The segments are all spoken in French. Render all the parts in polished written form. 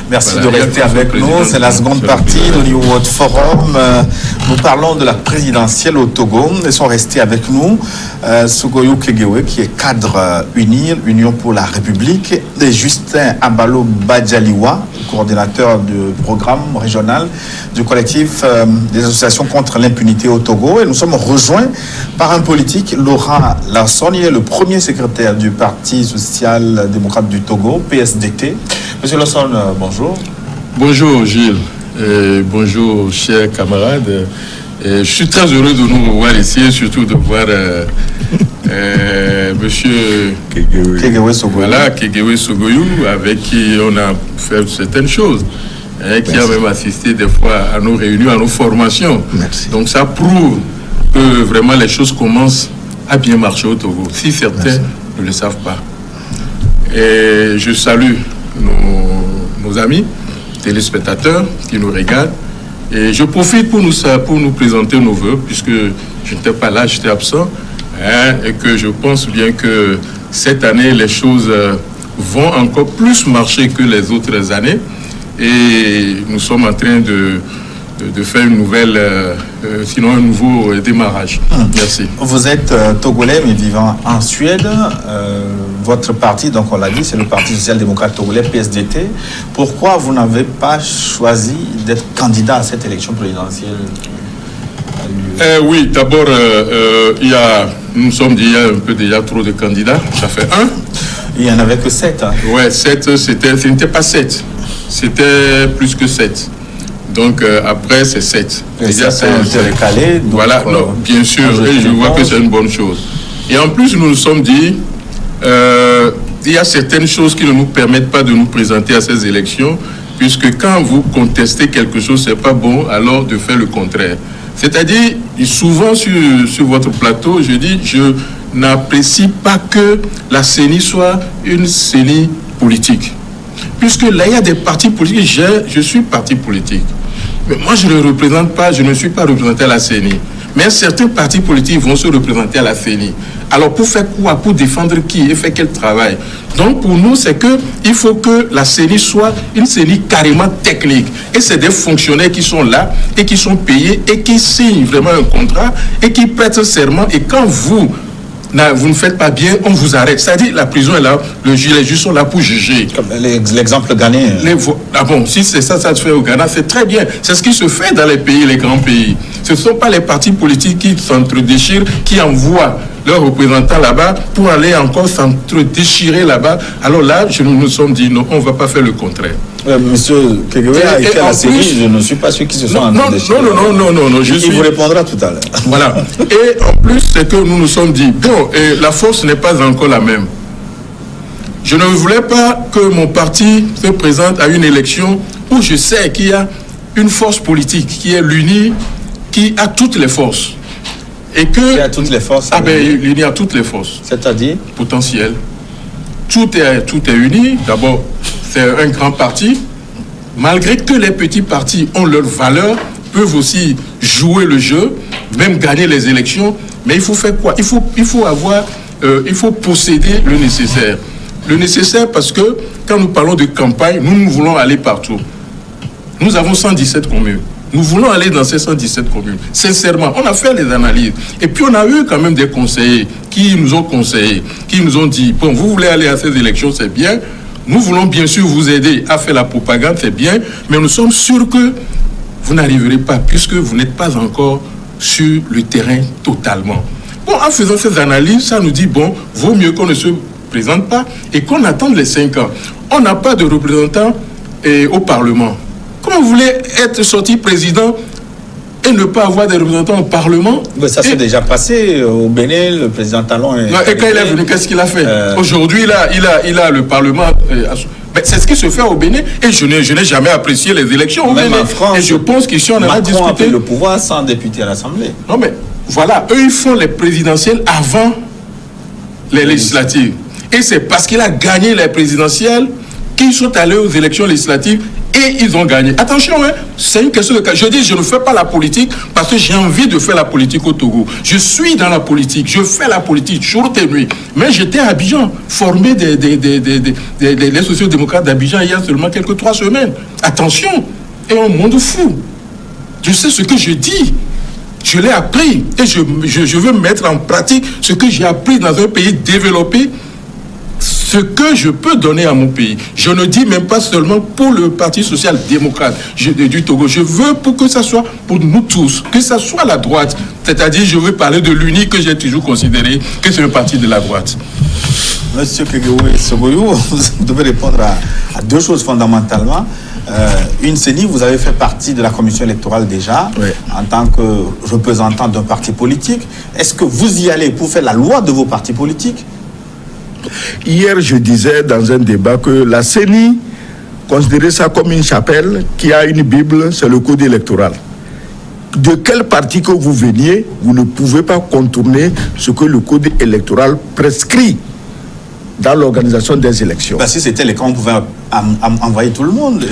Merci de rester avec nous. C'est la seconde partie du New World Forum. Nous parlons de la présidentielle au Togo. Ils sont restés avec nous. Sugoyou Kegewe, qui est cadre UNIR, Union pour la République, et Justin Abalo Badjaliwa, coordinateur du programme régional du collectif des associations contre l'impunité au Togo. Et nous sommes rejoints par un politique, Laurent Larson. Il est le premier secrétaire du Parti social-démocrate du Togo, PSDT. Monsieur Larson, bonjour. Bonjour Gilles, et bonjour chers camarades. Je suis très heureux de nous revoir ici et surtout de voir monsieur Kegewe Sogoyou. Voilà, Kegewe Sogoyou, avec qui on a fait certaines choses, qui a même assisté des fois à nos réunions, à nos formations. Merci. Donc ça prouve que vraiment les choses commencent à bien marcher au Togo, si certains ne le savent pas. Et je salue nos amis téléspectateurs qui nous regardent. Et je profite pour nous présenter nos voeux, puisque je n'étais pas là, j'étais absent, et que je pense bien que cette année, les choses vont encore plus marcher que les autres années. Et nous sommes en train de faire une nouvelle, sinon un nouveau démarrage. Merci. Vous êtes togolais mais vivant en Suède. Votre parti, donc on l'a dit, c'est le Parti social-démocrate togolais, PSDT. Pourquoi vous n'avez pas choisi d'être candidat à cette élection présidentielle? Oui, d'abord, nous sommes dit, il y a un peu déjà trop de candidats. Ça fait un. Il n'y en avait que 7. Hein. Ouais, 7, ce n'était pas 7. C'était plus que 7. Donc après, c'est 7. Déjà, c'est recalé. Voilà, non, bien sûr, et je vois que c'est une bonne chose. Et en plus, nous nous sommes dit, il y a certaines choses qui ne nous permettent pas de nous présenter à ces élections, puisque quand vous contestez quelque chose, c'est pas bon, alors de faire le contraire. C'est-à-dire, souvent sur votre plateau, je dis, je n'apprécie pas que la CENI soit une CENI politique. Puisque là, il y a des partis politiques, je suis parti politique. Mais moi, je ne représente pas, je ne suis pas représenté à la CENI. Mais certains partis politiques vont se représenter à la CENI. Alors, pour faire quoi? Pour défendre qui et faire quel travail? Donc, pour nous, c'est qu'il faut que la CENI soit une CENI carrément technique. Et c'est des fonctionnaires qui sont là et qui sont payés et qui signent vraiment un contrat et qui prêtent serment. Et quand vous ne faites pas bien, on vous arrête. C'est-à-dire, la prison est là, les juges sont là pour juger. Comme l'exemple ghanéen. Ah bon, si c'est ça se fait au Ghana, c'est très bien. C'est ce qui se fait dans les pays, les grands pays. Ce ne sont pas les partis politiques qui s'entre-déchirent, qui envoient leurs représentants là-bas pour aller encore s'entre-déchirer là-bas. Alors là, nous nous sommes dit, non, on ne va pas faire le contraire. Monsieur Kegewe a été à la CENI, je ne suis pas sûr qu'ils se sont entre-déchirés. Non, il vous répondra tout à l'heure. Voilà. Et en plus, c'est que nous nous sommes dit, bon, et la force n'est pas encore la même. Je ne voulais pas que mon parti se présente à une élection où je sais qu'il y a une force politique qui est l'UNI, qui a toutes les forces. Et que... Qui a toutes les forces? Ah ben, l'UNI a toutes les forces. C'est-à-dire? Potentiel. Tout est uni. D'abord, c'est un grand parti. Malgré que les petits partis ont leur valeur, peuvent aussi jouer le jeu, même gagner les élections. Mais il faut faire quoi? Il faut posséder le nécessaire. Le nécessaire parce que quand nous parlons de campagne, nous voulons aller partout. Nous avons 117 communes. Nous voulons aller dans ces 117 communes. Sincèrement, on a fait les analyses. Et puis on a eu quand même des conseillers qui nous ont conseillé, qui nous ont dit, bon, vous voulez aller à ces élections, c'est bien. Nous voulons bien sûr vous aider à faire la propagande, c'est bien. Mais nous sommes sûrs que vous n'arriverez pas, puisque vous n'êtes pas encore sur le terrain totalement. Bon, en faisant ces analyses, ça nous dit, bon, vaut mieux qu'on ne se présente pas et qu'on attende les 5 ans. On n'a pas de représentants au Parlement. Comment vous voulez être sorti président et ne pas avoir des représentants au Parlement? Mais ça s'est déjà passé au Bénin, le président Talon. Et quand il est venu, qu'est-ce qu'il a fait? Aujourd'hui, il a le Parlement. C'est ce qui se fait au Bénin. Et je n'ai jamais apprécié les élections au Bénin. En France, et je pense qu'ici, on a discuté. Macron a pris le pouvoir sans député à l'Assemblée. Non, mais voilà, eux, ils font les présidentielles avant les législatives. Et c'est parce qu'il a gagné les présidentielles qu'ils sont allés aux élections législatives et ils ont gagné. Attention, hein, c'est une question de cas. Je dis, je ne fais pas la politique parce que j'ai envie de faire la politique au Togo. Je suis dans la politique, je fais la politique jour et nuit. Mais j'étais à Abidjan, formé les sociaux-démocrates d'Abidjan il y a seulement quelques 3 semaines. Attention, et un monde fou. Je sais ce que je dis. Je l'ai appris et je veux mettre en pratique ce que j'ai appris dans un pays développé, ce que je peux donner à mon pays. Je ne dis même pas seulement pour le Parti social-démocrate du Togo. Je veux pour que ça soit pour nous tous, que ça soit la droite. C'est-à-dire, je veux parler de l'UNI que j'ai toujours considéré que c'est un parti de la droite. Monsieur Kegewe Sogoyou, vous devez répondre à 2 choses fondamentalement. Une CENI, vous avez fait partie de la commission électorale déjà, oui, en tant que représentant d'un parti politique. Est-ce que vous y allez pour faire la loi de vos partis politiques? Hier, je disais dans un débat que la CENI considérait ça comme une chapelle qui a une Bible, c'est le code électoral. De quel parti que vous veniez, vous ne pouvez pas contourner ce que le code électoral prescrit dans l'organisation des élections. Si c'était le cas, on pouvait envoyer tout le monde.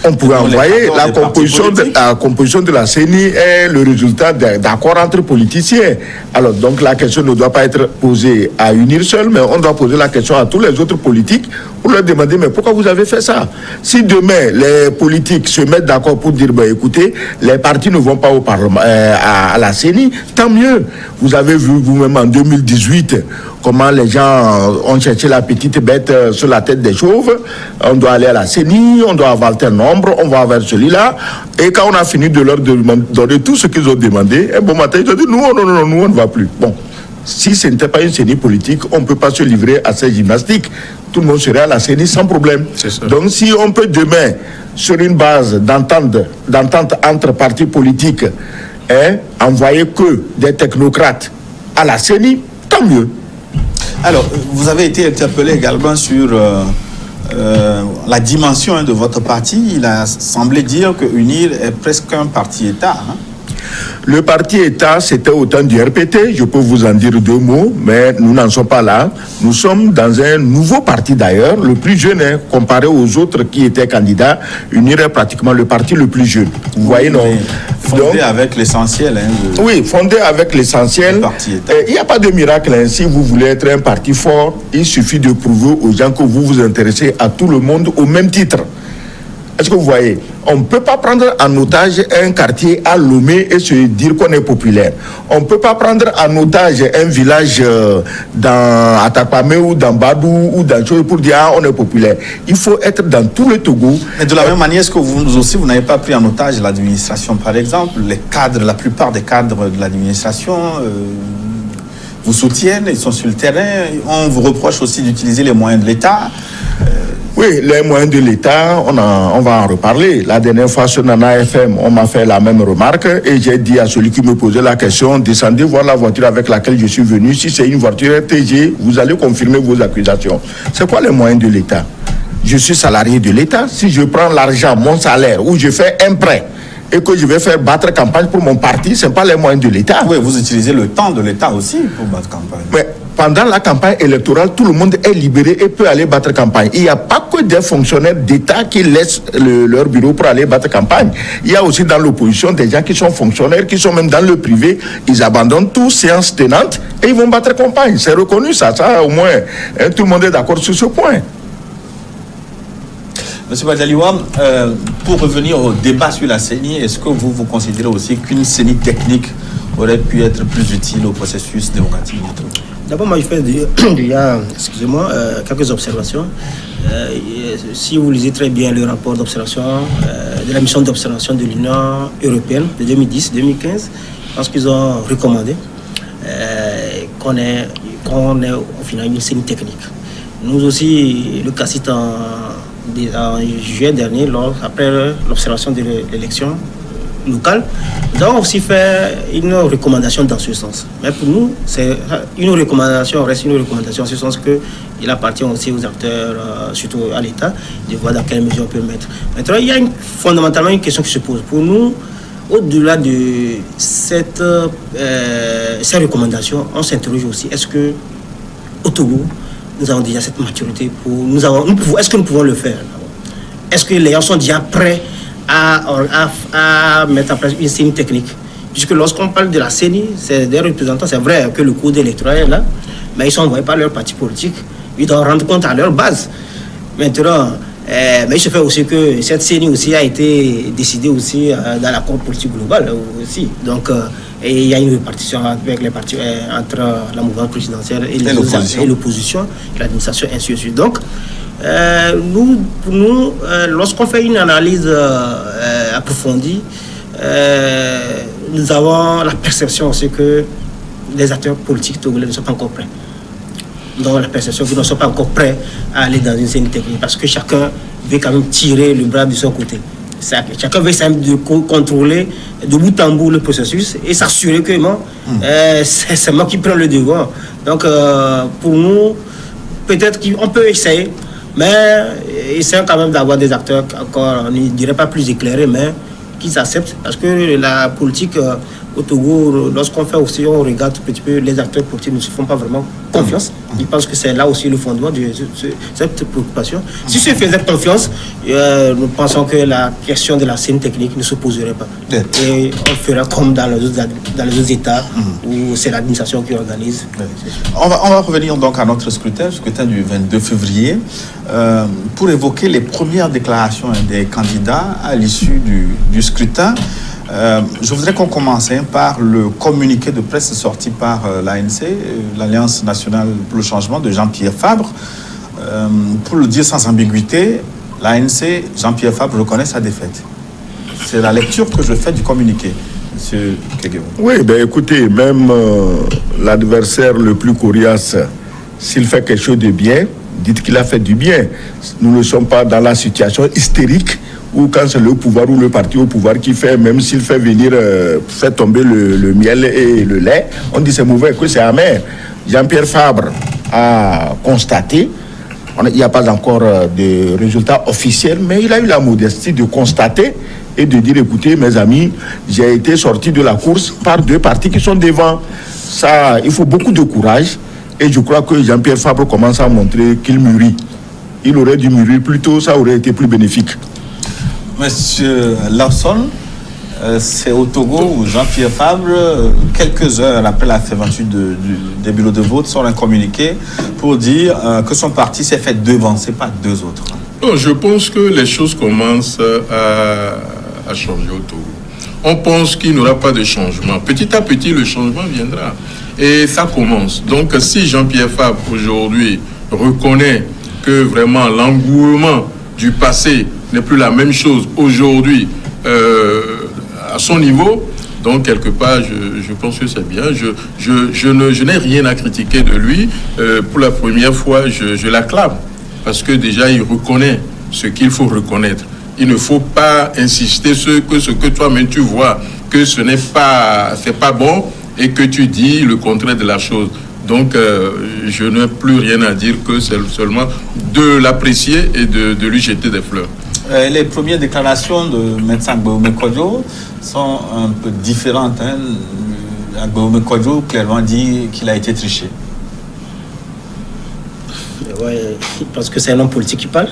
On pouvait envoyer. La composition de la CENI est le résultat d'accords entre politiciens. Alors, donc, la question ne doit pas être posée à UNIR seul, mais on doit poser la question à tous les autres politiques pour leur demander, mais pourquoi vous avez fait ça? Si demain, les politiques se mettent d'accord pour dire, écoutez, les partis ne vont pas au Parlement, à la CENI, tant mieux. Vous avez vu vous-même en 2018 comment les gens ont cherché la petite bête sur la tête des chauves. On doit aller à la CENI, on doit avoir tel nombre, on va vers celui-là. Et quand on a fini de leur donner tout ce qu'ils ont demandé, un bon matin, ils ont dit, nous, on ne va plus. Bon, si ce n'était pas une CENI politique, on ne peut pas se livrer à ces gymnastiques. Tout le monde serait à la CENI sans problème. Donc si on peut demain, sur une base d'entente entre partis politiques, envoyer que des technocrates à la CENI, tant mieux. Alors, vous avez été interpellé également sur la dimension de votre parti. Il a semblé dire que UNIR est presque un parti-État. Le parti-État, c'était au temps du RPT. Je peux vous en dire 2 mots, mais nous n'en sommes pas là. Nous sommes dans un nouveau parti d'ailleurs, le plus jeune, comparé aux autres qui étaient candidats. UNIR est pratiquement le parti le plus jeune. Vous voyez, non? Fondé avec l'essentiel. Oui, fondé avec l'essentiel. Il n'y a pas de miracle. Si vous voulez être un parti fort, il suffit de prouver aux gens que vous vous intéressez à tout le monde au même titre. Est-ce que vous voyez? On ne peut pas prendre en otage un quartier à Lomé et se dire qu'on est populaire. On ne peut pas prendre en otage un village dans Atakpame ou dans Badou ou dans Chou pour dire on est populaire. Il faut être dans tout le Togo. Mais de la même manière, est-ce que vous n'avez pas pris en otage l'administration, par exemple? Les cadres, la plupart des cadres de l'administration vous soutiennent, ils sont sur le terrain. On vous reproche aussi d'utiliser les moyens de l'État. Oui, les moyens de l'État, on va en reparler. La dernière fois sur Nana FM, on m'a fait la même remarque et j'ai dit à celui qui me posait la question, descendez voir la voiture avec laquelle je suis venu. Si c'est une voiture RTG, vous allez confirmer vos accusations. C'est quoi les moyens de l'État? Je suis salarié de l'État. Si je prends l'argent, mon salaire, ou je fais un prêt et que je vais faire battre campagne pour mon parti, ce n'est pas les moyens de l'État. Oui, vous utilisez le temps de l'État aussi pour battre campagne. Mais pendant la campagne électorale, tout le monde est libéré et peut aller battre campagne. Il n'y a pas que des fonctionnaires d'État qui laissent leur bureau pour aller battre campagne. Il y a aussi dans l'opposition des gens qui sont fonctionnaires, qui sont même dans le privé. Ils abandonnent tout, séance tenante, et ils vont battre campagne. C'est reconnu ça au moins. Tout le monde est d'accord sur ce point. Monsieur Badjaliwa, pour revenir au débat sur la CENI, est-ce que vous considérez aussi qu'une CENI technique aurait pu être plus utile au processus démocratique? D'abord, moi, je fais quelques observations. Si vous lisez très bien le rapport d'observation de la mission d'observation de l'Union européenne de 2010-2015, je pense qu'ils ont recommandé qu'on ait au final une CENI technique. Nous aussi, le CACIT en juillet dernier, après l'observation de l'élection locale, nous avons aussi fait une recommandation dans ce sens. Mais pour nous, c'est une recommandation, reste une recommandation en ce sens qu'il appartient aussi aux acteurs, surtout à l'État, de voir dans quelle mesure on peut le mettre. Maintenant, il y a fondamentalement une question qui se pose. Pour nous, au-delà de cette recommandation, on s'interroge aussi, est-ce que au Togo, nous avons déjà cette maturité est-ce que nous pouvons le faire? est-ce que les gens sont déjà prêts à mettre en place une CENI technique? Puisque lorsqu'on parle de la CENI, c'est des représentants, c'est vrai que le code électoral est là, mais ils sont envoyés par leur parti politique, ils doivent rendre compte à leur base. Maintenant, mais il se fait aussi que cette CENI aussi a été décidée aussi dans l'accord politique global aussi. Donc, et il y a une répartition avec les partis entre la mouvance présidentielle et l'opposition, l'administration, ainsi de suite. Donc, pour nous, lorsqu'on fait une analyse approfondie, nous avons la perception aussi que les acteurs politiques togolais ne sont pas encore prêts. Donc la perception qu'ils ne sont pas encore prêts à aller dans une scène technique parce que chacun veut quand même tirer le bras de son côté. Chacun veut de contrôler de bout en bout le processus et s'assurer que c'est moi qui prends le devant. Donc pour nous, peut-être qu'on peut essayer, mais essayons quand même d'avoir des acteurs encore, on ne dirait pas plus éclairés, mais qui s'acceptent. Parce que la politique au Togo, lorsqu'on fait aussi, on regarde un petit peu, les acteurs politiques ne se font pas vraiment confiance. Ils pensent que c'est là aussi le fondement de cette préoccupation. Si se faisait confiance, nous pensons que la question de la scène technique ne se poserait pas. Et on fera comme dans les autres États où c'est l'administration qui organise. On va revenir donc à notre scrutin du 22 février, pour évoquer les premières déclarations des candidats à l'issue du scrutin. Je voudrais qu'on commence par le communiqué de presse sorti par l'ANC, l'Alliance nationale pour le changement de Jean-Pierre Fabre. Pour le dire sans ambiguïté, l'ANC, Jean-Pierre Fabre reconnaît sa défaite. C'est la lecture que je fais du communiqué, M. Kegeo. Oui, écoutez, même l'adversaire le plus coriace, s'il fait quelque chose de bien, dites qu'il a fait du bien. Nous ne sommes pas dans la situation hystérique ou quand c'est le pouvoir ou le parti au pouvoir qui fait, même s'il fait venir, fait tomber le miel et le lait, on dit c'est mauvais, que c'est amer. Jean-Pierre Fabre a constaté, il n'y a pas encore de résultats officiels, mais il a eu la modestie de constater et de dire, écoutez mes amis, j'ai été sorti de la course par deux partis qui sont devant. Ça, il faut beaucoup de courage et je crois que Jean-Pierre Fabre commence à montrer qu'il mûrit. Il aurait dû mûrir plus tôt, ça aurait été plus bénéfique. Monsieur Lawson, c'est au Togo où Jean-Pierre Fabre, quelques heures après la fermeture des bureaux de vote, sort un communiqué pour dire que son parti s'est fait devancer par deux autres. Non, je pense que les choses commencent à changer au Togo. On pense qu'il n'y aura pas de changement. Petit à petit, le changement viendra. Et ça commence. Donc, si Jean-Pierre Fabre, aujourd'hui, reconnaît que vraiment l'engouement du passé n'est plus la même chose aujourd'hui à son niveau, donc quelque part je pense que c'est bien. Je n'ai rien à critiquer de lui. Pour la première fois je l'acclame parce que déjà il reconnaît ce qu'il faut reconnaître. Il ne faut pas insister sur ce que toi-même tu vois que c'est pas bon et que tu dis le contraire de la chose. Donc, je n'ai plus rien à dire que c'est seulement de l'apprécier et de lui jeter des fleurs. Les premières déclarations de médecin Agbeoumé Kodjo sont un peu différentes. Agbeoumé Kodjo clairement dit qu'il a été triché. Oui, parce que c'est un homme politique qui parle.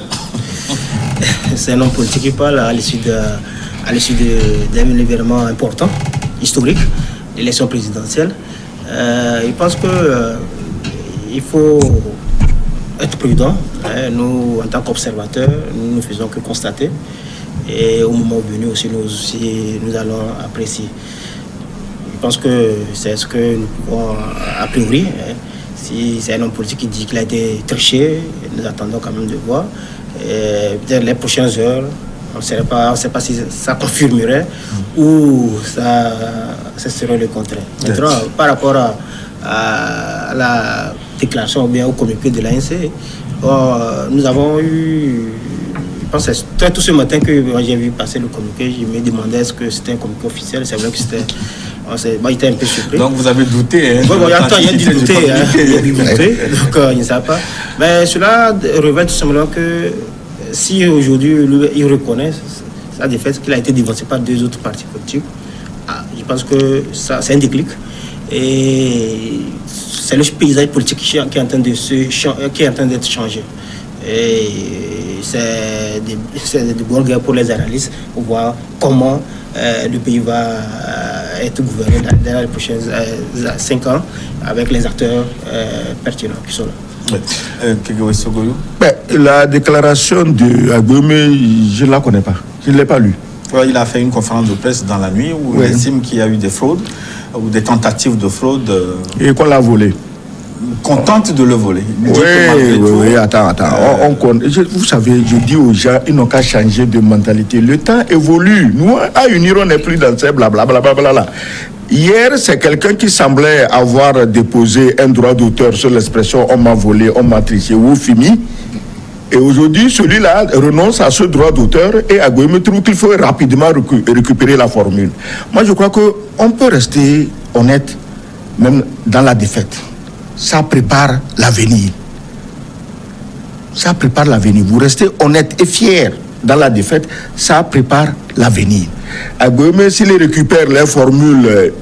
C'est un homme politique qui parle à l'issue d'un événement important, historique, l'élection présidentielle. Je pense qu'il faut être prudent. Nous, en tant qu'observateurs, nous ne faisons que constater. Et au moment venu aussi, nous allons apprécier. Je pense que c'est ce que nous pouvons a priori. Si c'est un homme politique qui dit qu'il a été triché, nous attendons quand même de voir. Peut-être les prochaines heures, on ne sait pas si ça confirmerait ou ça serait le contraire. Maintenant, par rapport à la déclaration ou bien au communiqué de l'ANC, nous avons eu, je pense que c'est tout ce matin que j'ai vu passer le communiqué, je me demandais est-ce que c'était un communiqué officiel. C'est vrai que c'était... j'étais un peu surpris. Donc vous avez douté, Oui, il y a du douté, donc je ne sais pas. Mais cela révèle tout simplement que si aujourd'hui il reconnaît sa défaite, qu'il a été dévancé par deux autres partis politiques, je pense que ça, c'est un déclic. Et c'est le paysage politique qui est en train d'être changé. Et c'est de bonne guerre pour les analystes pour voir comment le pays va être gouverné dans les prochains 5 ans avec les acteurs pertinents qui sont là. La déclaration de Agbéomé, je ne la connais pas. Je ne l'ai pas lue. Il a fait une conférence de presse dans la nuit où il estime qu'il y a eu des fraudes ou des tentatives de fraude. Et qu'on l'a volé. Qu'on tente de le voler. Oui, attends. Vous savez, je dis aux gens, ils n'ont qu'à changer de mentalité. Le temps évolue. Nous, à Unir, on n'est plus dans ces blablabla. Hier, c'est quelqu'un qui semblait avoir déposé un droit d'auteur sur l'expression « on m'a volé, on m'a triché » ou « fini ». Et aujourd'hui, celui-là renonce à ce droit d'auteur et Agbéomé trouve qu'il faut rapidement récupérer la formule. Moi, je crois qu'on peut rester honnête, même dans la défaite. Ça prépare l'avenir. Ça prépare l'avenir. Vous restez honnête et fier dans la défaite, ça prépare l'avenir. Agbéomé, s'il récupère les formules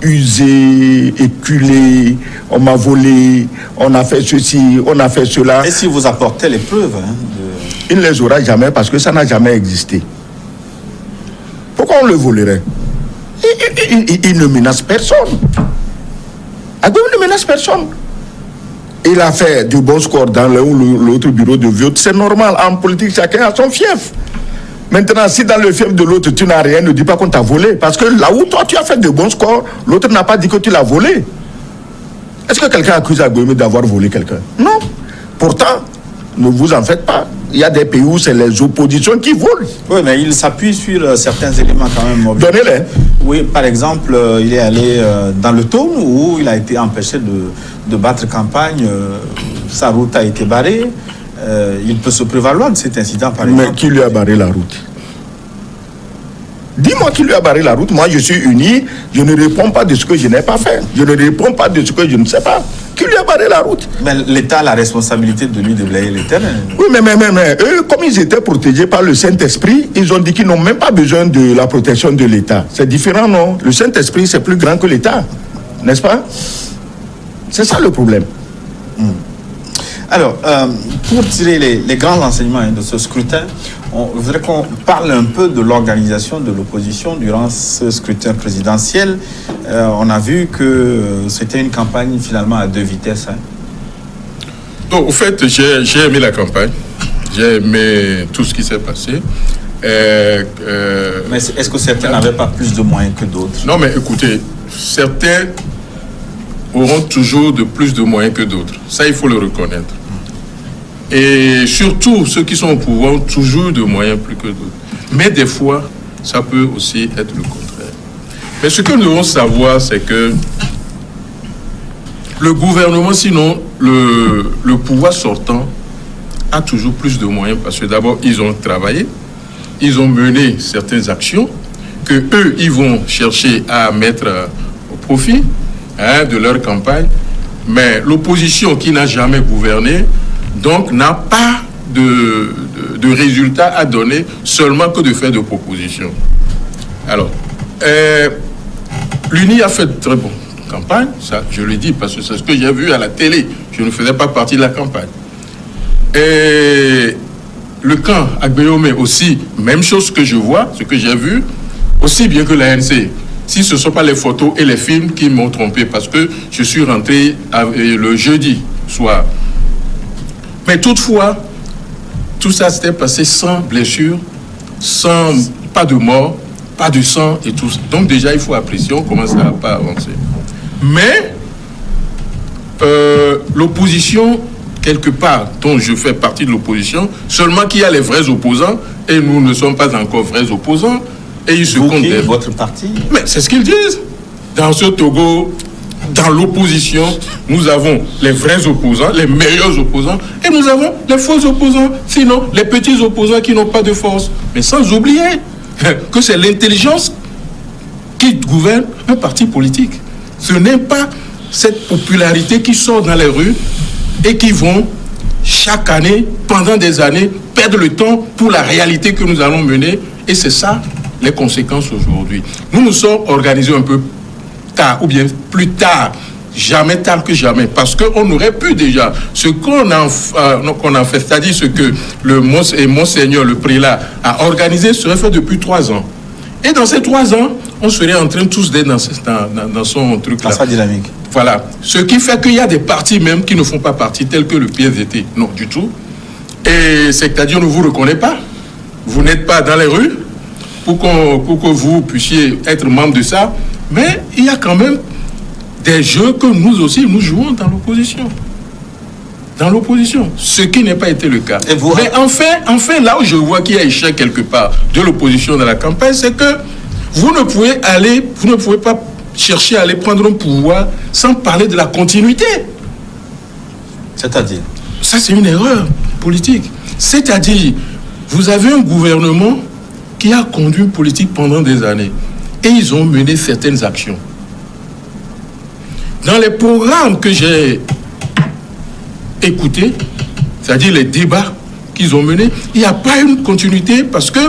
usées, éculées, on m'a volé, on a fait ceci, on a fait cela. Et si vous apportez les preuves Il ne les aura jamais parce que ça n'a jamais existé. Pourquoi on le volerait? Il ne menace personne. Agbéomé ne menace personne. Il a fait du bon score dans l'un ou l'autre bureau de vote. C'est normal. En politique, chacun a son fief. Maintenant, si dans le fief de l'autre, tu n'as rien, ne dis pas qu'on t'a volé. Parce que là où toi, tu as fait de bons scores, l'autre n'a pas dit que tu l'as volé. Est-ce que quelqu'un accuse Agbéomé d'avoir volé quelqu'un? Non. Pourtant, ne vous en faites pas. Il y a des pays où c'est les oppositions qui volent. Oui, mais il s'appuie sur certains éléments quand même. Donnez-les. Oui, par exemple, il est allé dans le Tôme où il a été empêché de battre campagne. Sa route a été barrée. Il peut se prévaloir de cet incident, par exemple. Mais qui lui a barré la route? Dis-moi qui lui a barré la route. Moi, je suis uni. Je ne réponds pas de ce que je n'ai pas fait. Je ne réponds pas de ce que je ne sais pas. Qui lui a barré la route? Mais l'État a la responsabilité de lui déblayer les terrains. Oui, mais eux, comme ils étaient protégés par le Saint-Esprit, ils ont dit qu'ils n'ont même pas besoin de la protection de l'État. C'est différent, non? Le Saint-Esprit, c'est plus grand que l'État. N'est-ce pas? C'est ça le problème. Alors, pour tirer les grands enseignements de ce scrutin, je voudrais qu'on parle un peu de l'organisation de l'opposition durant ce scrutin présidentiel. On a vu que c'était une campagne finalement à 2 vitesses. Donc, au fait, j'ai aimé la campagne. J'ai aimé tout ce qui s'est passé. Mais est-ce que certains n'avaient pas plus de moyens que d'autres? Non, mais écoutez, certains auront toujours plus de moyens que d'autres. Ça, il faut le reconnaître. Et surtout, ceux qui sont au pouvoir ont toujours de moyens plus que d'autres. Mais des fois, ça peut aussi être le contraire. Mais ce que nous devons savoir, c'est que le gouvernement, sinon le pouvoir sortant, a toujours plus de moyens parce que d'abord, ils ont travaillé, ils ont mené certaines actions que eux, ils vont chercher à mettre au profit de leur campagne. Mais l'opposition qui n'a jamais gouverné, donc n'a pas de résultats à donner, seulement que de faire de propositions. Alors, l'UNI a fait de très bonne campagne, ça je le dis parce que c'est ce que j'ai vu à la télé. Je ne faisais pas partie de la campagne. Et le camp Agbéomé aussi, même chose que je vois, ce que j'ai vu, aussi bien que l'ANC. Si ce ne sont pas les photos et les films qui m'ont trompé, parce que je suis rentré le jeudi soir. Mais toutefois, tout ça s'était passé sans blessure, pas de mort, pas de sang et tout ça. Donc déjà, il faut apprécier, on commence à pas avancer. Mais l'opposition, quelque part, dont je fais partie de l'opposition, seulement qu'il y a les vrais opposants, et nous ne sommes pas encore vrais opposants, et ils se comptent. Votre parti? Mais c'est ce qu'ils disent. Dans ce Togo, dans l'opposition, nous avons les vrais opposants, les meilleurs opposants, et nous avons les faux opposants, sinon les petits opposants qui n'ont pas de force. Mais sans oublier que c'est l'intelligence qui gouverne un parti politique. Ce n'est pas cette popularité qui sort dans les rues et qui vont chaque année, pendant des années, perdre le temps pour la réalité que nous allons mener. Et c'est ça les conséquences aujourd'hui. Nous nous sommes organisés un peu tard, ou bien plus tard jamais tard que jamais, parce qu'on aurait pu déjà, ce qu'on a fait, c'est-à-dire ce que le Monseigneur, le prélat, a organisé, serait fait depuis 3 ans. Et dans ces 3 ans, on serait en train tous d'être dans son truc là. Dans sa dynamique. Voilà. Ce qui fait qu'il y a des partis même qui ne font pas partie, tels que le PSDT. Non, du tout. Et c'est-à-dire, on ne vous reconnaît pas. Vous n'êtes pas dans les rues pour que vous puissiez être membre de ça. Mais il y a quand même des jeux que nous aussi, nous jouons dans l'opposition. Dans l'opposition. Ce qui n'a pas été le cas. Et vous, mais enfin, là où je vois qu'il y a échec quelque part de l'opposition dans la campagne, c'est que vous ne pouvez pas chercher à aller prendre un pouvoir sans parler de la continuité. C'est-à-dire? Ça, c'est une erreur politique. C'est-à-dire, vous avez un gouvernement qui a conduit une politique pendant des années et ils ont mené certaines actions. Dans les programmes que j'ai écoutés, c'est-à-dire les débats qu'ils ont menés, il n'y a pas une continuité parce que,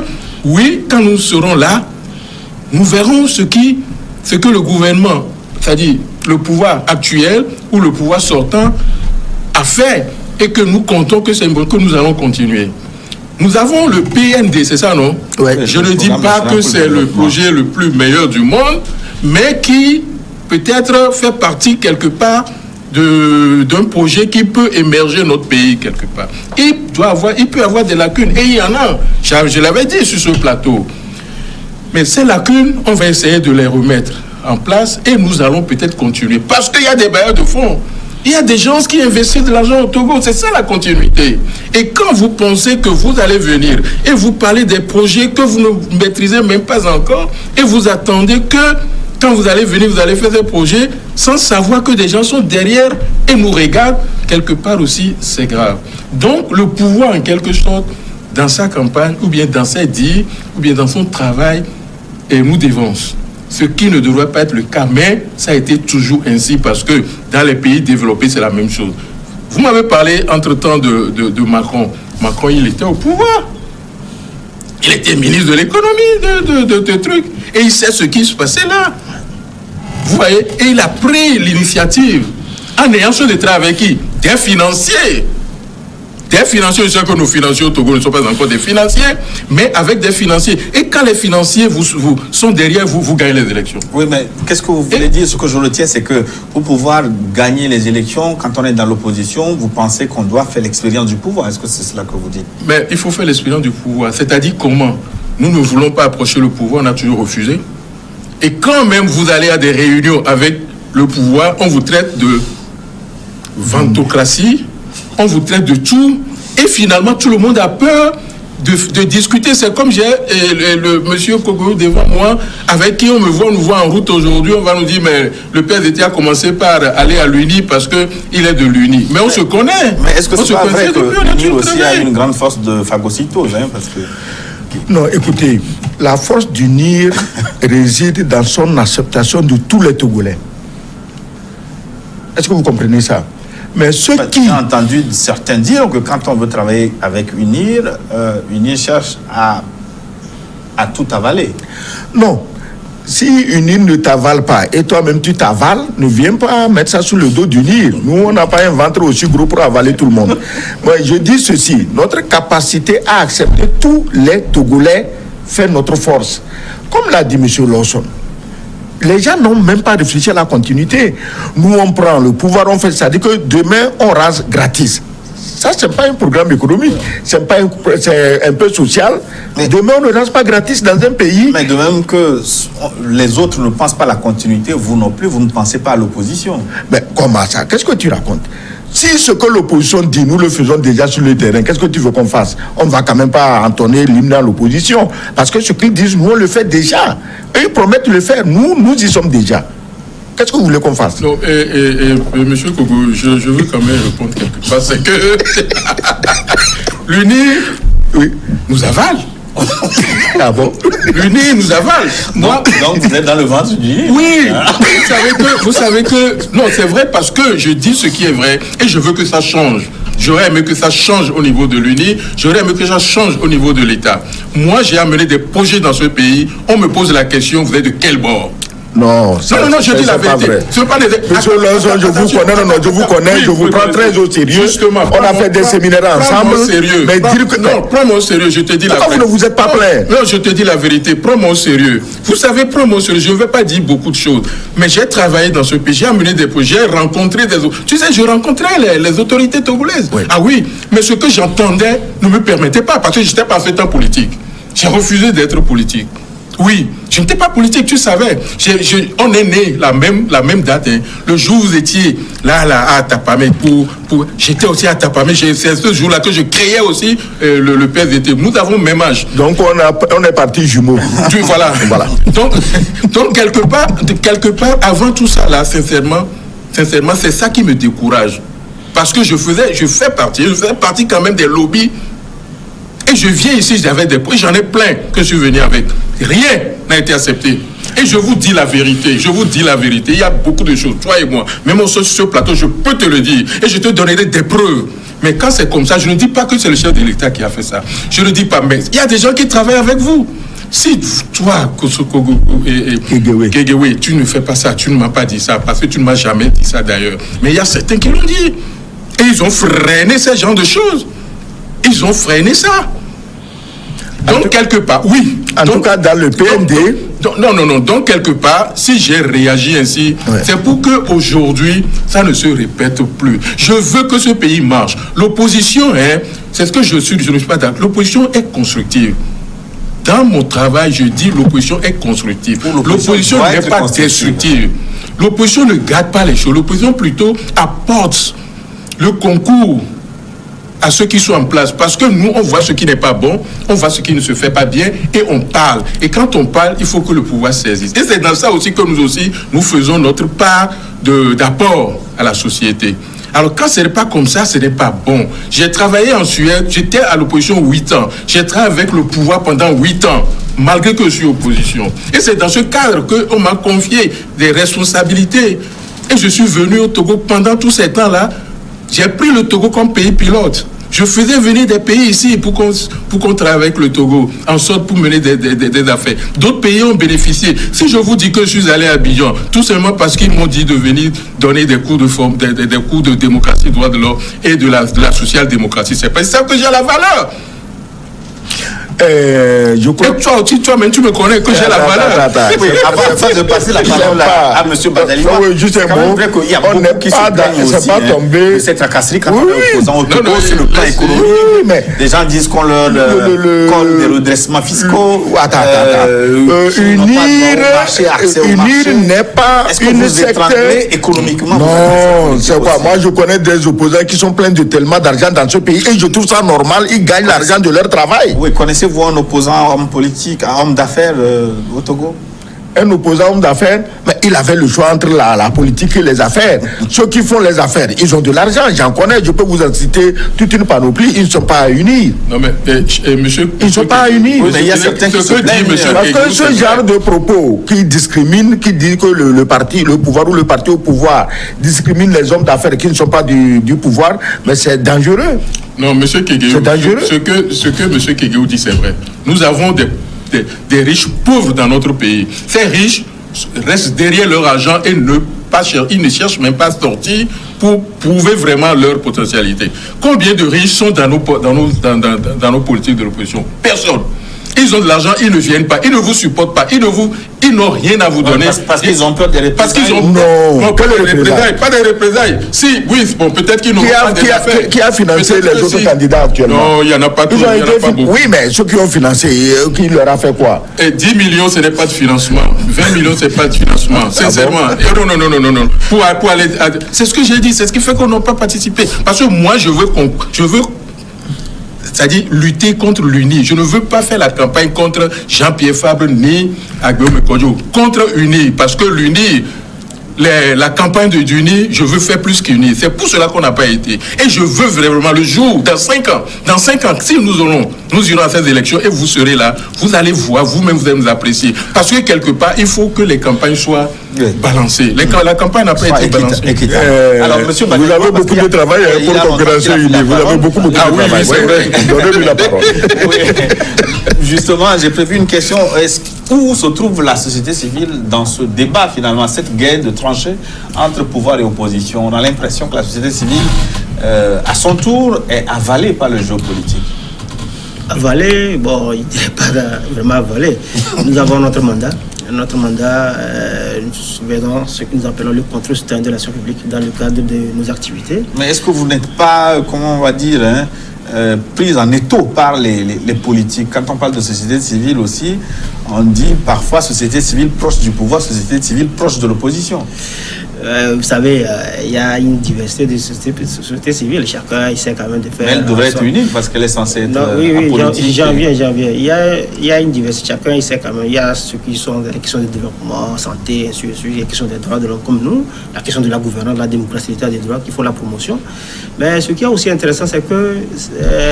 oui, quand nous serons là, nous verrons ce que le gouvernement, c'est-à-dire le pouvoir actuel ou le pouvoir sortant, a fait et que nous comptons que nous allons continuer. Nous avons le PND, c'est ça, non? Ouais. Je ne dis pas que c'est le projet le plus meilleur du monde, mais qui peut-être fait partie quelque part d'un projet qui peut émerger notre pays quelque part. Il peut avoir des lacunes, et il y en a. Je l'avais dit sur ce plateau. Mais ces lacunes, on va essayer de les remettre en place et nous allons peut-être continuer. Parce qu'il y a des bailleurs de fonds. Il y a des gens qui investissent de l'argent au Togo. C'est ça la continuité. Et quand vous pensez que vous allez venir et vous parlez des projets que vous ne maîtrisez même pas encore et vous attendez que quand vous allez venir, vous allez faire des projets sans savoir que des gens sont derrière et nous regardent, quelque part aussi, c'est grave. Donc, le pouvoir, en quelque sorte, dans sa campagne, ou bien dans ses dires, ou bien dans son travail, nous dévance. Ce qui ne devrait pas être le cas, mais ça a été toujours ainsi parce que dans les pays développés, c'est la même chose. Vous m'avez parlé entre-temps de Macron. Macron, il était au pouvoir. Il était ministre de l'économie, de trucs. Et il sait ce qui se passait là. Vous voyez? Et il a pris l'initiative en ayant ce de travail avec qui? Des financiers. Des financiers, je sais que nos financiers au Togo ne sont pas encore des financiers, mais avec des financiers. Et quand les financiers vous sont derrière vous, vous gagnez les élections. Oui, mais qu'est-ce que vous voulez dire? Ce que je retiens, c'est que pour pouvoir gagner les élections, quand on est dans l'opposition, vous pensez qu'on doit faire l'expérience du pouvoir. Est-ce que c'est cela que vous dites? Mais il faut faire l'expérience du pouvoir. C'est-à-dire comment? Nous ne voulons pas approcher le pouvoir, on a toujours refusé. Et quand même vous allez à des réunions avec le pouvoir, on vous traite de ventocratie, on vous traite de tout, et finalement tout le monde a peur de discuter. C'est comme j'ai le monsieur Kogo devant moi, avec qui on nous voit en route aujourd'hui, on va nous dire, mais le PSDT a commencé par aller à l'UNI parce qu'il est de l'UNI. Mais on se connaît. Mais est-ce que c'est pas vrai que l'UNI aussi a une grande force de phagocytose, parce que... Non, écoutez, la force d'unir réside dans son acceptation de tous les Togolais. Est-ce que vous comprenez ça? Mais ceux qui... J'ai entendu certains dire que quand on veut travailler avec UNIR, UNIR cherche à tout avaler. Non. Si UNIR ne t'avale pas et toi-même tu t'avales, ne viens pas mettre ça sous le dos d'UNIR. Nous, on n'a pas un ventre aussi gros pour avaler tout le monde. Moi, je dis ceci, notre capacité à accepter tous les Togolais fait notre force. Comme l'a dit M. Lawson, les gens n'ont même pas réfléchi à la continuité. Nous, on prend le pouvoir, on fait ça. C'est-à-dire que demain, on rase gratis. Ça, ce n'est pas un programme économique, c'est un peu social. Mais demain, on ne rase pas gratis dans un pays. Mais de même que les autres ne pensent pas à la continuité, vous non plus, vous ne pensez pas à l'opposition. Mais comment ça? Qu'est-ce que tu racontes? Si ce que l'opposition dit, nous le faisons déjà sur le terrain, qu'est-ce que tu veux qu'on fasse? On ne va quand même pas entonner l'hymne à l'opposition. Parce que ce qu'ils disent, nous, on le fait déjà. Eux, ils promettent de le faire. Nous y sommes déjà. Qu'est-ce que vous voulez qu'on fasse? Non, monsieur Kogo, je veux quand même répondre quelque part. C'est que l'UNI nous avale. Ah bon? L'UNI nous avale. Donc vous êtes dans le ventre du... Oui. Vous savez que... Non, c'est vrai parce que je dis ce qui est vrai et je veux que ça change. J'aurais aimé que ça change au niveau de l'UNI. J'aurais aimé que ça change au niveau de l'État. Moi, j'ai amené des projets dans ce pays. On me pose la question, vous êtes de quel bord? Non, je dis la vérité. Ce n'est pas des... Monsieur Lonson, je vous connais, je vous connais, oui, je vous prends très au sérieux. Justement, on a fait des séminaires ensemble. Sérieux. Mais dire que... Non, prends-moi au sérieux, je te dis la vérité. Pourquoi vous ne vous êtes pas plaint? Non, je te dis la vérité, prends-moi au sérieux. Vous savez, prends-moi au sérieux, je ne vais pas dire beaucoup de choses. Mais j'ai travaillé dans ce pays, j'ai amené des projets, j'ai rencontré des... Tu sais, je rencontrais les autorités togolaises. Oui. Ah oui, mais ce que j'entendais ne me permettait pas, parce que je n'étais pas fait en politique. J'ai refusé d'être politique. Oui, je n'étais pas politique, tu savais. On est né la même date. Hein. Le jour où vous étiez là à Tapamé, j'étais aussi à Tapamé. C'est ce jour-là que je créais aussi le PSDT. Nous avons le même âge. Donc on est partis jumeaux. Voilà. Donc quelque part, avant tout ça là, sincèrement, c'est ça qui me décourage. Parce que je fais partie quand même des lobbies. Et je viens ici, j'en ai plein que je suis venu avec. Rien n'a été accepté. Et je vous dis la vérité, il y a beaucoup de choses, toi et moi. Même sur ce plateau, je peux te le dire. Et je te donnerai des preuves. Mais quand c'est comme ça, je ne dis pas que c'est le chef de l'État qui a fait ça. Je ne dis pas, mais il y a des gens qui travaillent avec vous. Si toi, Kegewe, tu ne fais pas ça, tu ne m'as pas dit ça, parce que tu ne m'as jamais dit ça d'ailleurs. Mais il y a certains qui l'ont dit. Et ils ont freiné ce genre de choses. Ils ont freiné ça. Donc, quelque part, oui. En tout cas, dans le PND... Non. Donc, quelque part, si j'ai réagi ainsi, c'est pour qu'aujourd'hui, ça ne se répète plus. Je veux que ce pays marche. L'opposition, c'est ce que je ne suis pas d'accord. L'opposition est constructive. Dans mon travail, je dis l'opposition est constructive. L'opposition n'est pas destructive. L'opposition ne gâte pas les choses. L'opposition plutôt apporte le concours à ceux qui sont en place. Parce que nous, on voit ce qui n'est pas bon, on voit ce qui ne se fait pas bien et on parle. Et quand on parle, il faut que le pouvoir saisisse. Et c'est dans ça aussi que nous faisons notre part d'apport à la société. Alors quand ce n'est pas comme ça, ce n'est pas bon. J'ai travaillé en Suède, j'étais à l'opposition 8 ans. J'ai travaillé avec le pouvoir pendant 8 ans, malgré que je suis opposition. Et c'est dans ce cadre qu'on m'a confié des responsabilités. Et je suis venu au Togo pendant tous ces temps-là. J'ai pris le Togo comme pays pilote. Je faisais venir des pays ici pour qu'on travaille avec le Togo, en sorte pour mener des affaires. D'autres pays ont bénéficié. Si je vous dis que je suis allé à Abidjan, tout simplement parce qu'ils m'ont dit de venir donner des cours de démocratie, droit de l'homme et de la social-démocratie, c'est pas ça que j'ai la valeur. Je crois... Et toi aussi, toi-même, tu me connais que j'ai la valeur. Oui, avant de passer la parole à M. Badalima, on n'est pas tombé. Cette tracasserie quand on est opposant au Togo sur le plan économique. Des gens disent qu'on leur colle des redressements fiscaux. Unir n'est pas une secteur économiquement. Non, c'est quoi? Moi, je connais des opposants qui sont pleins de tellement d'argent dans ce pays et je trouve ça normal. Ils gagnent l'argent de leur travail. Oui, connaissez-vous un opposant, homme politique, un homme d'affaires au Togo? Un opposant homme d'affaires, mais il avait le choix entre la politique et les affaires. Ceux qui font les affaires, ils ont de l'argent, j'en connais, je peux vous en citer toute une panoplie, ils ne sont pas à unir. Non mais, monsieur... Ils ne sont pas à unir. Oui, mais il y a certains qui se plaignent. Parce que ce genre de propos qui discriminent, qui disent que le parti, le pouvoir ou le parti au pouvoir discrimine les hommes d'affaires qui ne sont pas du pouvoir, mais c'est dangereux. Non, monsieur Kegeou, c'est dangereux. Ce que monsieur Kegeou dit, c'est vrai. Nous avons des riches pauvres dans notre pays. Ces riches restent derrière leur argent et ils ne cherchent même pas à sortir pour prouver vraiment leur potentialité. Combien de riches sont dans nos politiques de l'opposition? Personne. Ils ont de l'argent, ils ne viennent pas, ils ne vous supportent pas, ils n'ont rien à vous donner. Parce qu'ils ont peur des représailles. Parce qu'ils ont pas des représailles. Si, oui, bon, peut-être qu'ils n'ont pas des affaires. Qui a financé les autres candidats actuellement? Non, il n'y en a pas tous. Oui, mais ceux qui ont financé, qui leur a fait quoi? 10 millions, ce n'est pas de financement. 20 millions, ce n'est pas de financement. Sincèrement. Non. Pour aller... C'est ce que j'ai dit, c'est ce qui fait qu'on n'a pas participé. Parce que moi, je veux c'est-à-dire lutter contre l'UNI. Je ne veux pas faire la campagne contre Jean-Pierre Fabre ni Agbéome Kodjo. Contre UNI, parce que l'UNI, la campagne de l'UNI, je veux faire plus qu'UNI. C'est pour cela qu'on n'a pas été. Et je veux vraiment le jour, dans 5 ans, si nous irons à ces élections et vous serez là, vous allez voir, vous-même vous allez nous apprécier. Parce que quelque part, il faut que les campagnes soient balancées. La campagne n'a pas été balancée. Alors, monsieur Badalima, vous avez beaucoup de travail pour concurrencer UNI. Vous avez beaucoup de travail. Oui, c'est vrai. Donnez-lui la parole. Justement, j'ai prévu une question. où se trouve la société civile dans ce débat, finalement, cette guerre de tranchées entre pouvoir et opposition? On a l'impression que la société civile, à son tour, est avalée par le jeu politique. Avalée, bon, il n'est pas vraiment avalé. Nous avons notre mandat. Notre mandat, nous surveillons ce que nous appelons le contrôle citoyen de l'action publique dans le cadre de nos activités. Mais est-ce que vous n'êtes pas, comment on va dire, prise en étau par les politiques? Quand on parle de société civile aussi, on dit parfois société civile proche du pouvoir, société civile proche de l'opposition. Vous savez, il y a une diversité de sociétés civiles. Chacun essaie quand même de faire. Mais elle devrait être unique parce qu'elle est censée être apolitique. J'en viens. Il y a une diversité. Chacun essaie quand même. Il y a ceux qui sont des questions de développement, santé, ainsi de suite. Il y a des questions des droits de l'homme comme nous. La question de la gouvernance, de la démocratie, l'état des droits qui font la promotion. Mais ce qui est aussi intéressant, c'est que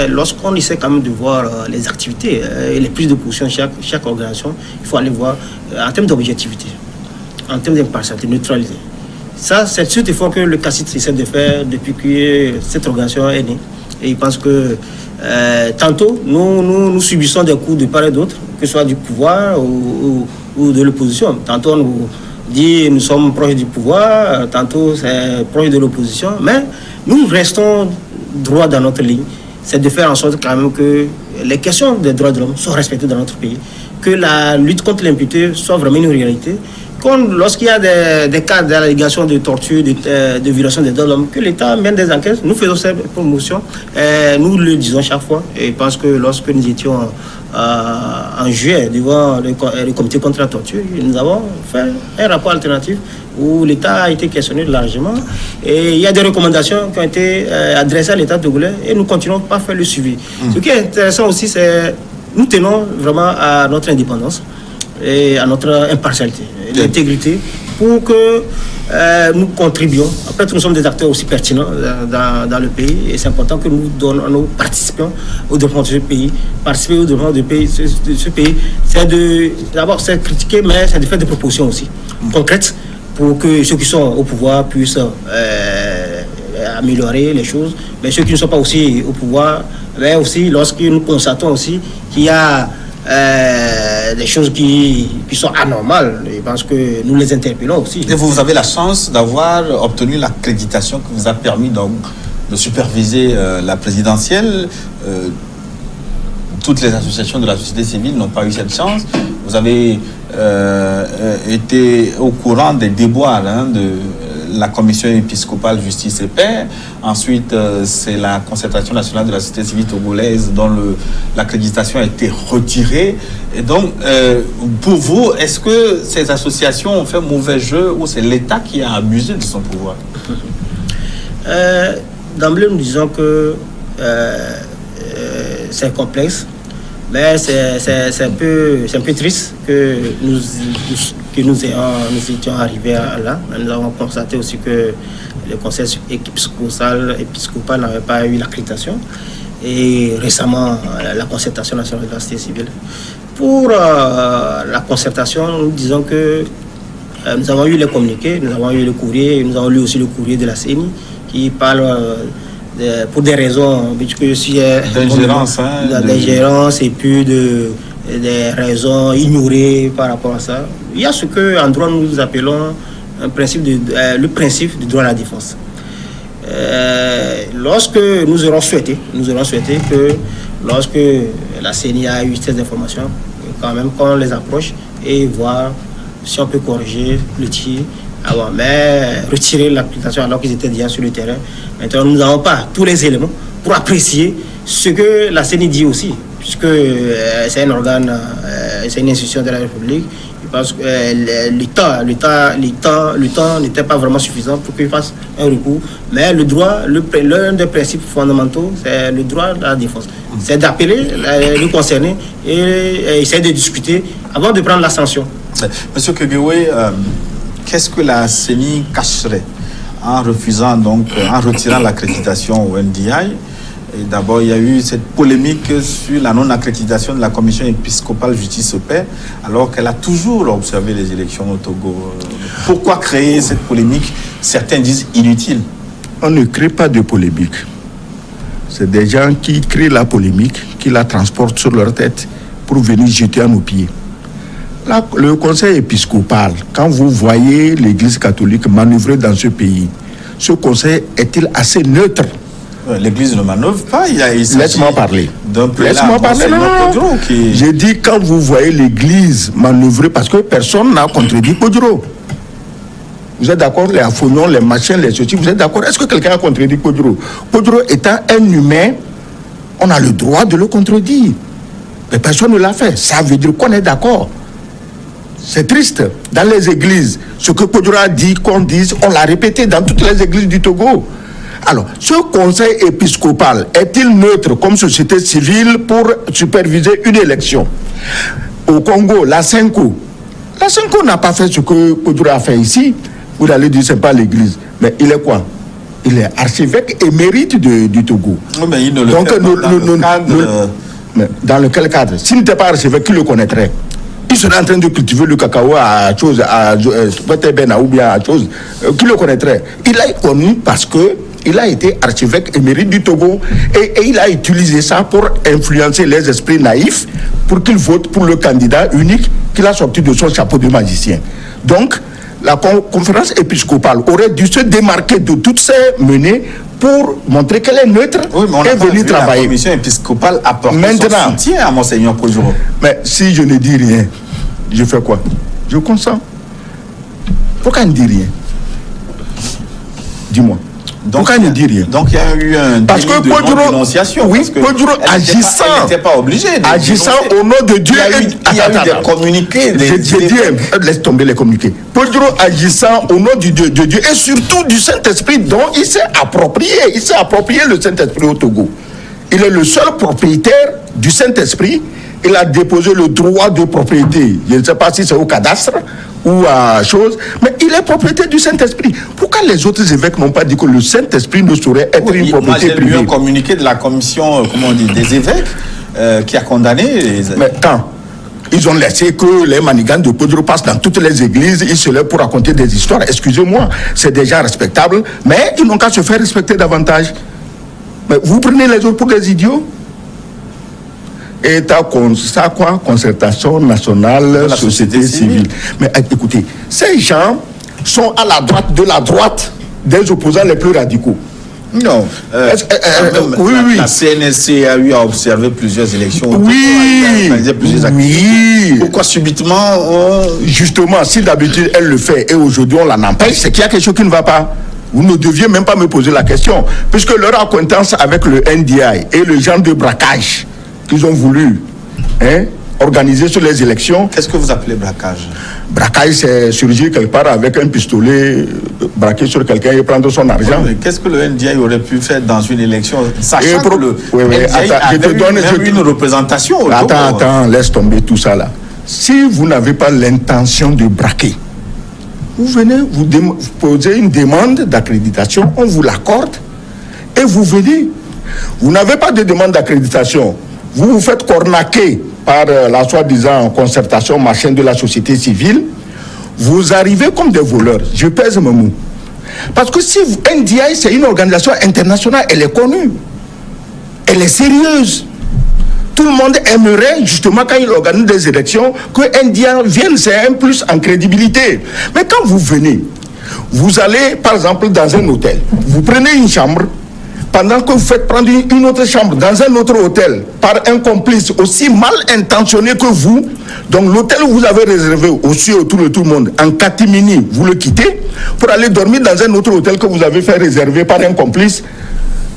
lorsqu'on essaie quand même de voir les activités et les prises de position de chaque organisation, il faut aller voir en termes d'objectivité, en termes d'impartialité, de neutralité. Ça, c'est cet effort que le CACIT essaie de faire depuis que cette organisation est née. Et je pense que tantôt, nous subissons des coups de part et d'autre, que ce soit du pouvoir ou de l'opposition. Tantôt, on nous dit nous sommes proches du pouvoir, tantôt c'est proche de l'opposition. Mais nous restons droits dans notre ligne. C'est de faire en sorte quand même que les questions des droits de l'homme soient respectées dans notre pays, que la lutte contre l'impunité soit vraiment une réalité. Lorsqu'il y a des cas d'allégation de torture, de violation des droits de l'homme, que l'État mène des enquêtes, nous faisons cette promotion, nous le disons chaque fois. Et je pense que lorsque nous étions en juillet devant le comité contre la torture, nous avons fait un rapport alternatif où l'État a été questionné largement. Et il y a des recommandations qui ont été adressées à l'État togolais et nous continuons à faire le suivi. Ce qui est intéressant aussi, c'est que nous tenons vraiment à notre indépendance et à notre impartialité, l'intégrité, pour que nous contribuions. Après, nous sommes des acteurs aussi pertinents dans le pays et c'est important que nous participions au développement de ce pays. Participer au développement de ce pays, d'abord c'est critiquer, mais c'est de faire des propositions aussi concrètes pour que ceux qui sont au pouvoir puissent améliorer les choses, mais ceux qui ne sont pas aussi au pouvoir, mais aussi lorsque nous constatons aussi qu'il y a des choses qui sont anormales, je pense que nous les interpellons aussi. Et vous avez la chance d'avoir obtenu l'accréditation qui vous a permis donc de superviser la présidentielle. Toutes les associations de la société civile n'ont pas eu cette chance. Vous avez été au courant des déboires de la commission épiscopale justice et paix. Ensuite, c'est la concertation nationale de la société civile togolaise dont l'accréditation a été retirée. Et donc, pour vous, est-ce que ces associations ont fait mauvais jeu ou c'est l'État qui a abusé de son pouvoir? D'emblée, nous disons que c'est complexe, mais c'est un peu triste que nous étions arrivés là. Nous avons constaté aussi que le conseil épiscopal n'avait pas eu l'accréditation et récemment la concertation nationale de la société civile. Pour la concertation, nous disons que nous avons eu les communiqués, nous avons eu le courrier, nous avons lu aussi le courrier de la CENI qui parle pour des raisons d'ingérence et puis des raisons ignorées par rapport à ça. Il y a ce qu'en droit nous appelons le principe du droit à la défense. Lorsque nous aurons souhaité que lorsque la CENI a eu ces informations, quand même qu'on les approche et voir si on peut corriger le tir. Mais retirer l'application alors qu'ils étaient déjà sur le terrain. Maintenant, nous n'avons pas tous les éléments pour apprécier ce que la CENI dit aussi, puisque c'est un organe, c'est une institution de la République. Je pense que le temps n'était pas vraiment suffisant pour qu'il fasse un recours. Mais le droit, l'un des principes fondamentaux, c'est le droit à la défense. C'est d'appeler les concernés et essayer de discuter avant de prendre la sanction. Monsieur Kegewe, qu'est-ce que la CENI cacherait en refusant donc, en retirant l'accréditation au NDI? Et d'abord, il y a eu cette polémique sur la non-accréditation de la commission épiscopale justice et paix, alors qu'elle a toujours observé les élections au Togo. Pourquoi créer cette polémique? Certains disent inutile. On ne crée pas de polémique. C'est des gens qui créent la polémique, qui la transportent sur leur tête pour venir jeter à nos pieds. le conseil épiscopal, quand vous voyez l'église catholique manœuvrer dans ce pays, ce conseil est-il assez neutre? L'église ne manœuvre pas. Laisse-moi parler. Laisse-moi parler. J'ai dit, quand vous voyez l'église manœuvrer, parce que personne n'a contredit Kodjoro. Vous êtes d'accord? Les Afonions, les machins, les ceci, vous êtes d'accord? Est-ce que quelqu'un a contredit Kodjoro? Kodjoro étant un humain, on a le droit de le contredire. Mais personne ne l'a fait. Ça veut dire qu'on est d'accord. C'est triste. Dans les églises, ce que Kodjoro a dit, qu'on dise, on l'a répété dans toutes les églises du Togo. Alors, ce conseil épiscopal est-il neutre comme société civile pour superviser une élection? Au Congo, la Senko n'a pas fait ce que Kodjoro a fait ici. Vous allez dire, ce n'est pas l'église. Mais il est quoi? Il est archevêque émérite du Togo. Oui, mais il ne le fait pas dans le cadre... Mais dans lequel cadre? S'il n'était pas archevêque, qui le connaîtrait? Il serait en train de cultiver le cacao à chose, ou bien à chose. Qui le connaîtrait? Il l'a connu parce que il a été archevêque émérite du Togo et il a utilisé ça pour influencer les esprits naïfs pour qu'ils votent pour le candidat unique qu'il a sorti de son chapeau de magicien. Donc, la conférence épiscopale aurait dû se démarquer de toutes ces menées pour montrer qu'elle est neutre et venir travailler. La commission épiscopale apporte son soutien à Monseigneur Kodjoro. Mais si je ne dis rien, je fais quoi? Je consens. Pourquoi ne dis rien? Dis-moi. Pourquoi ne dit rien? Donc il y a eu un parce que non-dénonciation. Oui, Kodjoro agissant. Elle n'était pas obligée. Agissant au nom de Dieu. Il y a eu des communiqués. J'ai dit, laisse tomber les communiqués. Kodjoro agissant au nom de Dieu et surtout du Saint-Esprit dont il s'est approprié. Il s'est approprié le Saint-Esprit au Togo. Il est le seul propriétaire du Saint-Esprit. Il a déposé le droit de propriété. Je ne sais pas si c'est au cadastre ou à chose, mais il est propriétaire du Saint-Esprit. Pourquoi les autres évêques n'ont pas dit que le Saint-Esprit ne saurait être une propriété privée? J'ai lu un communiqué de la commission, des évêques qui a condamné Mais quand ils ont laissé que les manigans de Kodjoro passent dans toutes les églises, ils se lèvent pour raconter des histoires. Excusez-moi, c'est déjà respectable, mais ils n'ont qu'à se faire respecter davantage. Mais vous prenez les autres pour des idiots? État, ça quoi? Concertation nationale, de la société civile. Mais écoutez, ces gens sont à la droite de la droite des opposants les plus radicaux. Non. Oui. La CNSC a eu à observer plusieurs élections. Oui. Pourquoi subitement Justement, si d'habitude elle le fait et aujourd'hui on l'en empêche, c'est qu'il y a quelque chose qui ne va pas. Vous ne deviez même pas me poser la question. Puisque leur acquaintance avec le NDI et le genre de braquage qu'ils ont voulu organiser sur les élections. Qu'est-ce que vous appelez braquage? Braquage, c'est surgir quelque part avec un pistolet, braquer sur quelqu'un et prendre son argent. Oui, qu'est-ce que le NDI aurait pu faire dans une élection, sachant que le NDI avait une représentation au Togo. Attends, laisse tomber tout ça là. Si vous n'avez pas l'intention de braquer, vous venez, vous posez une demande d'accréditation, on vous l'accorde et vous venez. Vous n'avez pas de demande d'accréditation. Vous vous faites cornaquer par la soi-disant concertation machin de la société civile. Vous arrivez comme des voleurs. Je pèse mes mots. Parce que si NDI, c'est une organisation internationale, elle est connue. Elle est sérieuse. Tout le monde aimerait, justement, quand il organise des élections, que NDI vienne, c'est un plus en crédibilité. Mais quand vous venez, vous allez, par exemple, dans un hôtel. Vous prenez une chambre. Pendant que vous faites prendre une autre chambre dans un autre hôtel par un complice aussi mal intentionné que vous, donc l'hôtel où vous avez réservé aussi autour de tout le monde, en catimini, vous le quittez pour aller dormir dans un autre hôtel que vous avez fait réserver par un complice.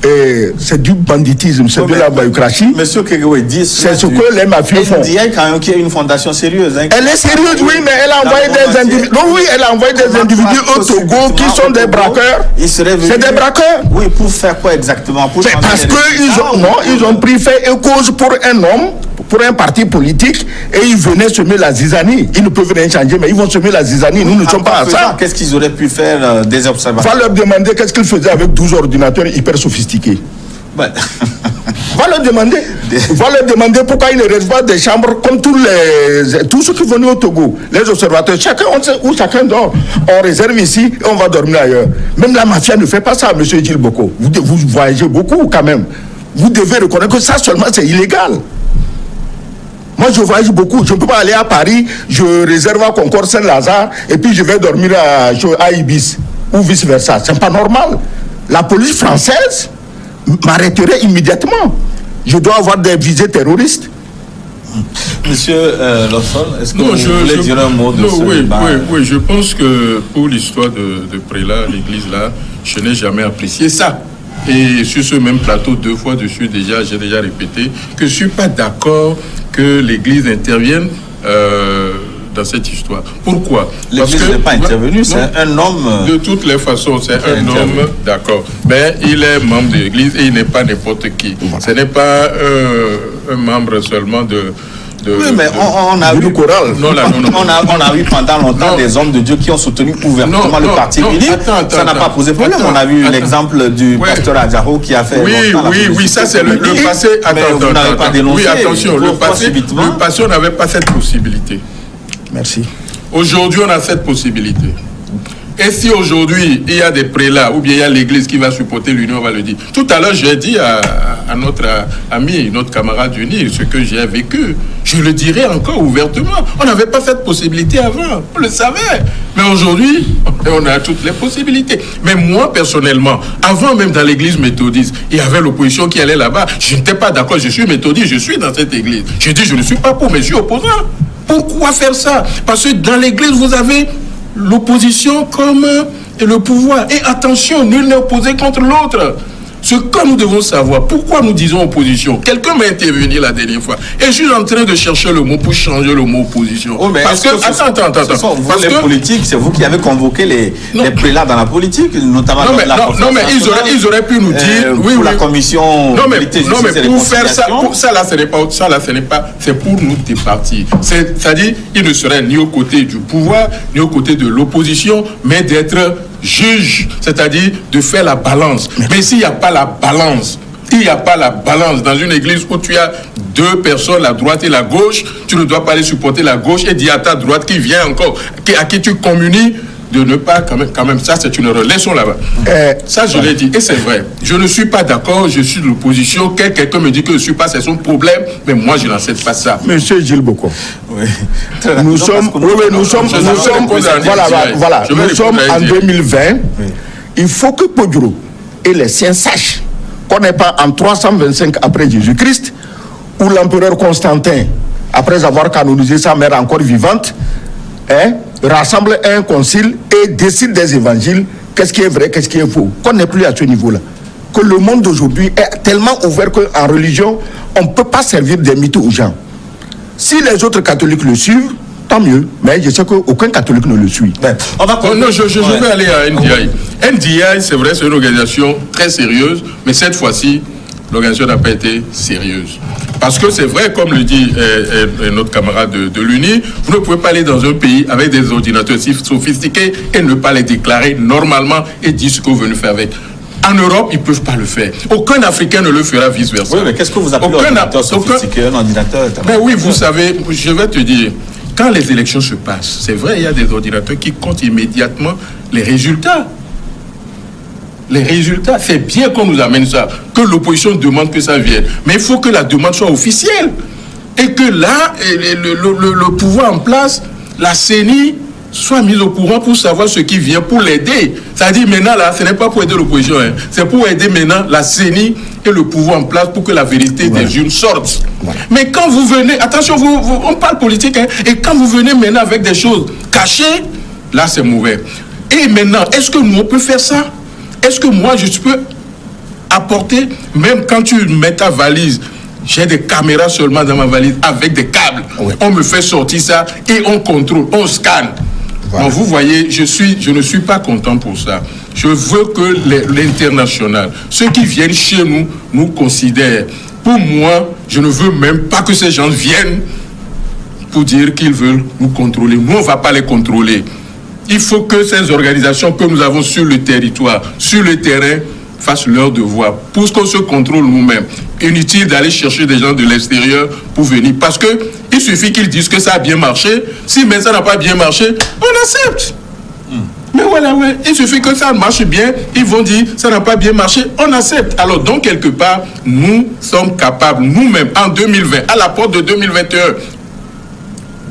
Et c'est du banditisme, c'est de la baïocratie. Monsieur Kegewe dit c'est ce que les mafieux font. Il y a quand même qui est une fondation sérieuse. Elle est sérieuse, oui, mais elle a envoyé des individus. Non, oui, elle a envoyé des individus au Togo qui sont des braqueurs. C'est des braqueurs. Oui, pour faire quoi exactement? Parce qu'ils ont pris fait et cause pour un homme, pour un parti politique, et ils venaient semer la zizanie. Ils ne peuvent rien changer, mais ils vont semer la zizanie. Nous ne sommes pas à ça. Qu'est-ce qu'ils auraient pu faire des observateurs? Va leur demander qu'est-ce qu'ils faisaient avec 12 ordinateurs hyper sophistiqués. Va leur demander pourquoi ils ne restent pas des chambres comme tous ceux qui venaient au Togo, les observateurs. Chacun, on sait où chacun dort. On réserve ici et on va dormir ailleurs. Même la mafia ne fait pas ça, M. Gilles Boko. Vous voyagez beaucoup quand même. Vous devez reconnaître que ça seulement c'est illégal. Moi, je voyage beaucoup. Je ne peux pas aller à Paris, je réserve à Concorde Saint-Lazare et puis je vais dormir à Ibis ou vice-versa. Ce n'est pas normal. La police française m'arrêterait immédiatement. Je dois avoir des visées terroristes. Monsieur Lawson, est-ce que vous voulez dire un mot de ce débat? Oui, je pense que pour l'histoire de Prélat, l'église là, je n'ai jamais apprécié ça. Et sur ce même plateau, 2 fois dessus j'ai déjà répété que je ne suis pas d'accord que l'église intervienne dans cette histoire. Pourquoi? L'église n'est pas intervenue, c'est un homme... De toutes les façons, c'est un homme, d'accord. Mais il est membre de l'église et il n'est pas n'importe qui. Voilà. Ce n'est pas un membre seulement de... Oui, mais on a vu choral. Non. On a vu pendant longtemps des hommes de Dieu qui ont soutenu ouvertement le parti uni. Ça n'a pas posé problème. On a vu l'exemple du pasteur Adjaro qui a fait. Oui, ça c'est le passé. Vous n'avez pas dénoncé. Oui, attention, le passé, on n'avait pas cette possibilité. Merci. Aujourd'hui, on a cette possibilité. Et si aujourd'hui, il y a des prélats ou bien il y a l'église qui va supporter l'union, on va le dire. Tout à l'heure, j'ai dit à notre ami, notre camarade uni, ce que j'ai vécu. Je le dirai encore ouvertement. On n'avait pas cette possibilité avant. On le savait. Mais aujourd'hui, on a toutes les possibilités. Mais moi, personnellement, avant même dans l'église méthodiste, il y avait l'opposition qui allait là-bas. Je n'étais pas d'accord. Je suis méthodiste, je suis dans cette église. Je dis, je ne suis pas pour, mais je suis opposant. Pourquoi faire ça? Parce que dans l'église, vous avez l'opposition comme le pouvoir. Et attention, nul n'est opposé contre l'autre. Ce que nous devons savoir, pourquoi nous disons opposition? Quelqu'un m'a intervenu la dernière fois. Et je suis en train de chercher le mot pour changer le mot opposition. Oh, parce que, attends. Parce que politiques, c'est vous qui avez convoqué les prélats dans la politique, notamment dans la conférence. Non, mais ils auraient pu nous dire... pour la commission... Non, mais pour faire ça, c'est pour nous départir. C'est-à-dire, il ne serait ni aux côtés du pouvoir, ni aux côtés de l'opposition, mais d'être juge, c'est-à-dire de faire la balance. Mais s'il n'y a pas la balance, dans une église où tu as 2 personnes, la droite et la gauche, tu ne dois pas aller supporter la gauche et dire à ta droite qui vient encore, à qui tu communies, de ne pas, quand même, ça c'est une erreur. Laissons là-bas. Ça je l'ai dit, et c'est vrai. Je ne suis pas d'accord, je suis de l'opposition. Quelqu'un me dit que je ne suis pas, c'est son problème, mais moi je n'accepte pas ça. Monsieur Gilles Boko. Oui. Nous sommes en 2020. Oui. Il faut que Podjoro et les siens sachent qu'on n'est pas en 325 après Jésus-Christ, où l'empereur Constantin, après avoir canonisé sa mère encore vivante, rassemble un concile et décide des évangiles, qu'est-ce qui est vrai, qu'est-ce qui est faux. Qu'on n'est plus à ce niveau-là. Que le monde d'aujourd'hui est tellement ouvert qu'en religion, on ne peut pas servir des mythes aux gens. Si les autres catholiques le suivent, tant mieux. Mais je sais qu'aucun catholique ne le suit. Je vais aller à NDI. NDI, c'est vrai, c'est une organisation très sérieuse, mais cette fois-ci, l'organisation n'a pas été sérieuse. Parce que c'est vrai, comme le dit notre camarade de l'UNI, vous ne pouvez pas aller dans un pays avec des ordinateurs si sophistiqués et ne pas les déclarer normalement et dire ce que vous venez faire avec. En Europe, ils ne peuvent pas le faire. Aucun Africain ne le fera vice-versa. Oui, mais qu'est-ce que vous appelez un ordinateur sophistiqué, un ordinateur? Ben oui, vous savez, je vais te dire, quand les élections se passent, c'est vrai, il y a des ordinateurs qui comptent immédiatement les résultats. Les résultats, c'est bien qu'on nous amène ça, que l'opposition demande que ça vienne. Mais il faut que la demande soit officielle. Et que là, le pouvoir en place, la CENI, soit mise au courant pour savoir ce qui vient, pour l'aider. C'est-à-dire maintenant, là, ce n'est pas pour aider l'opposition, c'est pour aider maintenant la CENI et le pouvoir en place pour que la vérité des urnes sorte. Mais quand vous venez, attention, on parle politique, et quand vous venez maintenant avec des choses cachées, là, c'est mauvais. Et maintenant, est-ce que nous, on peut faire ça? Est-ce que moi, je peux apporter, même quand tu mets ta valise, j'ai des caméras seulement dans ma valise avec des câbles. Oui. On me fait sortir ça et on contrôle, on scanne. Voilà. Donc vous voyez, je ne suis pas content pour ça. Je veux que l'international, ceux qui viennent chez nous, nous considèrent. Pour moi, je ne veux même pas que ces gens viennent pour dire qu'ils veulent nous contrôler. Nous, on ne va pas les contrôler. Il faut que ces organisations que nous avons sur le territoire, sur le terrain, fassent leur devoir pour qu'on se contrôle nous-mêmes. Inutile d'aller chercher des gens de l'extérieur pour venir. Parce qu'il suffit qu'ils disent que ça a bien marché. Si mais ça n'a pas bien marché, on accepte. Mais voilà. ça, ouais. Il suffit que ça marche bien, ils vont dire ça n'a pas bien marché, on accepte. Alors, donc, quelque part, nous sommes capables, nous-mêmes, en 2020, à la porte de 2021,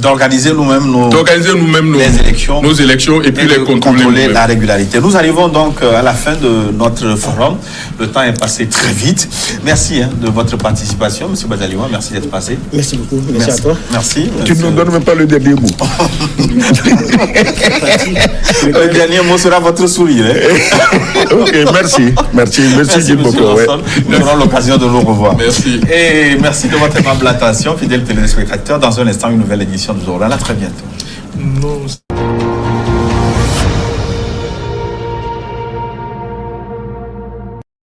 d'organiser nous-mêmes nos élections et puis les contrôler la régularité. Nous arrivons donc à la fin de notre forum. Le temps est passé très vite. Merci de votre participation, M. Badalioua. Merci d'être passé. Merci beaucoup. Merci à toi. Merci. Tu ne nous donnes même pas le dernier mot. Le dernier mot sera votre sourire. Ok, merci. Merci beaucoup. Nous aurons l'occasion de nous revoir. Merci. Et merci de votre aimable attention, fidèles téléspectateurs. Dans un instant, une nouvelle édition du journal. À très bientôt.